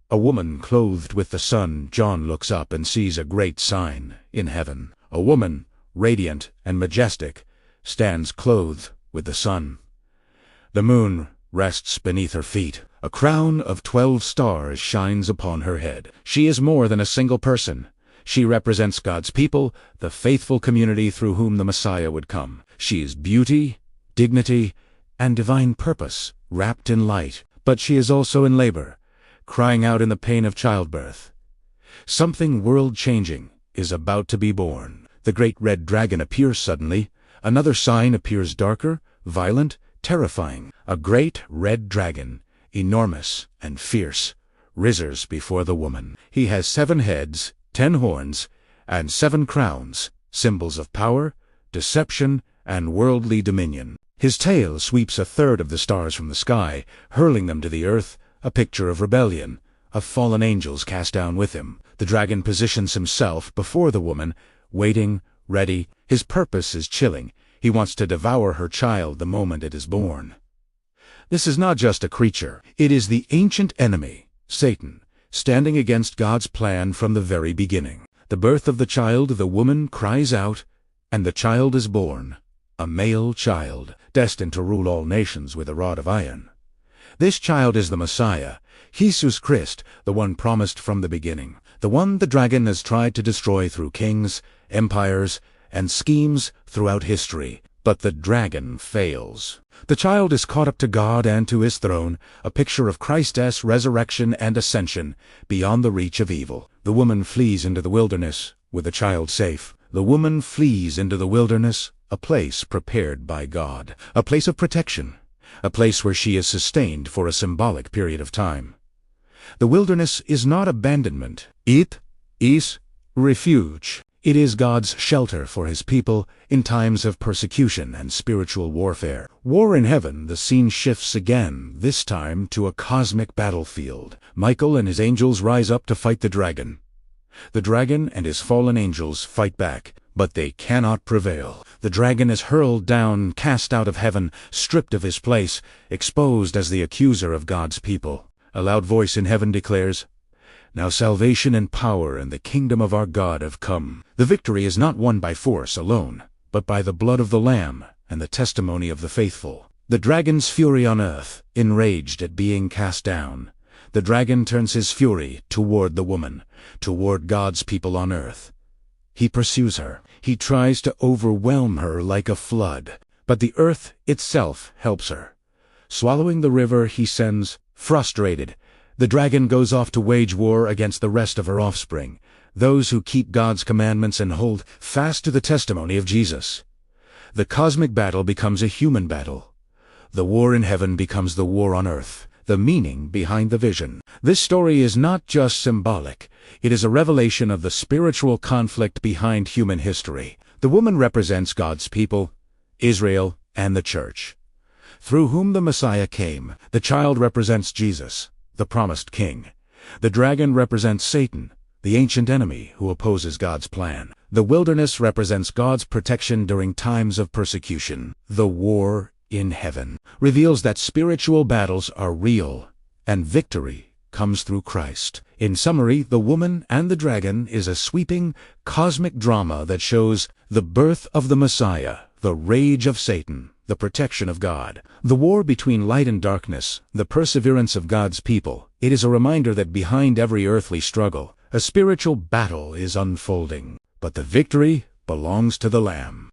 A woman clothed with the sun. John looks up and sees a great sign in heaven. A woman, radiant and majestic, stands clothed with the sun. The moon rests beneath her feet. A crown of 12 stars shines upon her head. She is more than a single person. She represents God's people, the faithful community through whom the Messiah would come. She is beauty, dignity, and divine purpose, wrapped in light. But she is also in labor, crying out in the pain of childbirth. Something world-changing is about to be born. The great red dragon appears suddenly. Another sign appears darker, violent, terrifying. A great red dragon, enormous and fierce, rises before the woman. He has 7 heads, 10 horns, and 7 crowns, symbols of power, deception, and worldly dominion. His tail sweeps 1/3 of the stars from the sky, hurling them to the earth, a picture of rebellion, of fallen angels cast down with him. The dragon positions himself before the woman, waiting, ready. His purpose is chilling. He wants to devour her child the moment it is born. This is not just a creature. It is the ancient enemy, Satan, standing against God's plan from the very beginning. The birth of the child, the woman cries out, and the child is born, a male child, destined to rule all nations with a rod of iron. This child is the Messiah, Jesus Christ, the one promised from the beginning, the one the dragon has tried to destroy through kings, empires, and schemes throughout history. But the dragon fails. The child is caught up to God and to his throne, a picture of Christ's resurrection and ascension, beyond the reach of evil. The woman flees into the wilderness, with the child safe. The woman flees into the wilderness, a place prepared by God, a place of protection, a place where she is sustained for a symbolic period of time. The wilderness is not abandonment. It is refuge. It is God's shelter for his people in times of persecution and spiritual warfare. War in heaven, the scene shifts again, this time to a cosmic battlefield. Michael and his angels rise up to fight the dragon. The dragon and his fallen angels fight back, but they cannot prevail. The dragon is hurled down, cast out of heaven, stripped of his place, exposed as the accuser of God's people. A loud voice in heaven declares, "Now salvation and power and the kingdom of our God have come." The victory is not won by force alone, but by the blood of the Lamb and the testimony of the faithful. The dragon's fury on earth, enraged at being cast down. The dragon turns his fury toward the woman, toward God's people on earth. He pursues her. He tries to overwhelm her like a flood. But the earth itself helps her. Swallowing the river he sends, frustrated, the dragon goes off to wage war against the rest of her offspring, those who keep God's commandments and hold fast to the testimony of Jesus. The cosmic battle becomes a human battle. The war in heaven becomes the war on earth, the meaning behind the vision. This story is not just symbolic. It is a revelation of the spiritual conflict behind human history. The woman represents God's people, Israel, and the church, through whom the Messiah came. The child represents Jesus, the promised king. The dragon represents Satan, the ancient enemy who opposes God's plan. The wilderness represents God's protection during times of persecution. The war in heaven reveals that spiritual battles are real, and victory comes through Christ. In summary, The Woman and the Dragon is a sweeping, cosmic drama that shows the birth of the Messiah, the rage of Satan, the protection of God, the war between light and darkness, the perseverance of God's people. It is a reminder that behind every earthly struggle, a spiritual battle is unfolding. But the victory belongs to the Lamb.